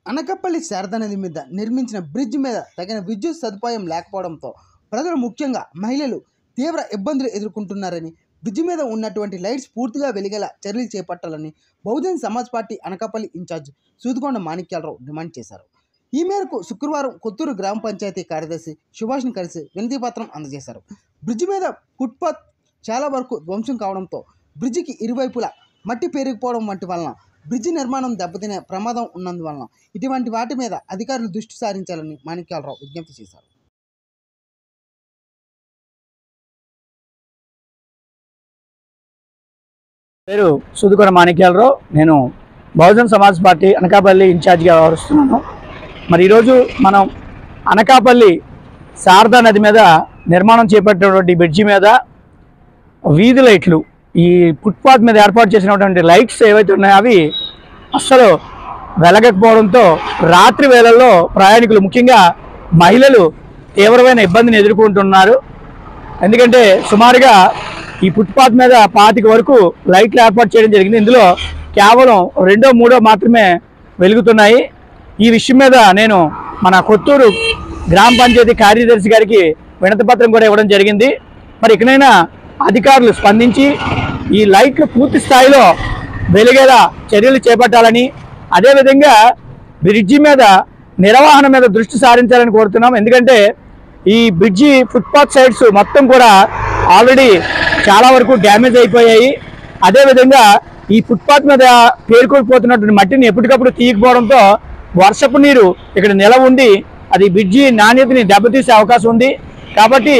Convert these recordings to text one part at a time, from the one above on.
అనకాపల్లి శారదా నది మీద నిర్మించిన బ్రిడ్జ్ మీద తగిన విద్యుత్ సదుపాయం లేకపోవడంతో ప్రజలు ముఖ్యంగా మహిళలు తీవ్ర ఇబ్బందులు ఎదుర్కొంటున్నారని, బ్రిడ్జ్ మీద ఉన్నటువంటి లైట్స్ పూర్తిగా వెలిగేలా చర్యలు చేపట్టాలని Bahujan Samaj party Anakapalli in charge Sudikonda Manikyalarao demand చేశారు. ఈ మేరకు శుక్రవారం కొత్తూరు గ్రామ పంచాయతీ కార్యదర్శి సుభాష్ని కలిసి వినతి పత్రం అందజేశారు. బ్రిడ్జ్ మీద ఫుట్పాత్ చాలా వరకు ధ్వంసం కావడంతో బ్రిడ్జికి ఇరువైపులా మట్టి పేరుకుపోవడం వంటి వలన బ్రిడ్జి నిర్మాణం దెబ్బతినే ప్రమాదం ఉన్నందువలన ఇటువంటి వాటి మీద అధికారులు దృష్టి సారించాలని మాణిక్యాలరావు విజ్ఞప్తి చేశారు. పేరు సూదికొండ మాణిక్యాలరావు. నేను బహుజన్ సమాజ్ పార్టీ అనకాపల్లి ఇన్ఛార్జిగా వ్యవహరిస్తున్నాను. మరి ఈరోజు మనం అనకాపల్లి శారదా నది మీద నిర్మాణం చేపట్టినటువంటి బ్రిడ్జి మీద వీధి లైట్లు, ఈ ఫుట్పాత్ మీద ఏర్పాటు చేసినటువంటి లైట్స్ ఏవైతే ఉన్నాయో అవి అస్సలు వెలగకపోవడంతో రాత్రి వేళల్లో ప్రయాణికులు, ముఖ్యంగా మహిళలు తీవ్రమైన ఇబ్బందిని ఎదుర్కొంటున్నారు. ఎందుకంటే సుమారుగా ఈ ఫుట్పాత్ మీద 25 వరకు లైట్లు ఏర్పాటు చేయడం జరిగింది. ఇందులో కేవలం 2, 3 మాత్రమే వెలుగుతున్నాయి. ఈ విషయం మీద నేను మన కొత్తూరు గ్రామ పంచాయతీ కార్యదర్శి గారికి వినతి పత్రం కూడా ఇవ్వడం జరిగింది. మరి ఇకనైనా అధికారులు స్పందించి ఈ లైట్లు పూర్తి స్థాయిలో వెలిగేలా చర్యలు చేపట్టాలని, అదేవిధంగా బ్రిడ్జి మీద నిర్వహణ మీద దృష్టి సారించాలని కోరుతున్నాం. ఎందుకంటే ఈ బ్రిడ్జి ఫుట్పాత్ సైడ్స్ మొత్తం కూడా ఆల్రెడీ చాలా వరకు డ్యామేజ్ అయిపోయాయి. అదేవిధంగా ఈ ఫుట్పాత్ మీద పేరుకోకపోతున్నటువంటి మట్టిని ఎప్పటికప్పుడు తీయకపోవడంతో వర్షపు నీరు ఇక్కడ నిలవ ఉండి అది బ్రిడ్జి నాణ్యతని దెబ్బతీసే అవకాశం ఉంది. కాబట్టి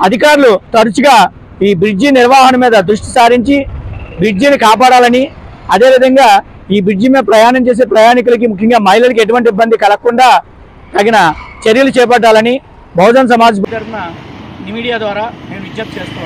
అధికారులు తరచుగా ఈ బ్రిడ్జి నిర్వహణ మీద దృష్టి సారించి బ్రిడ్జిని కాపాడాలని, అదేవిధంగా ఈ బ్రిడ్జి మీద ప్రయాణం చేసే ప్రయాణికులకి, ముఖ్యంగా మహిళలకి ఎటువంటి ఇబ్బంది కలగకుండా తగిన చర్యలు చేపట్టాలని బహుజన్ సమాజ్ తరఫున మీడియా ద్వారా నేను విజ్ఞప్తి చేస్తున్నాను.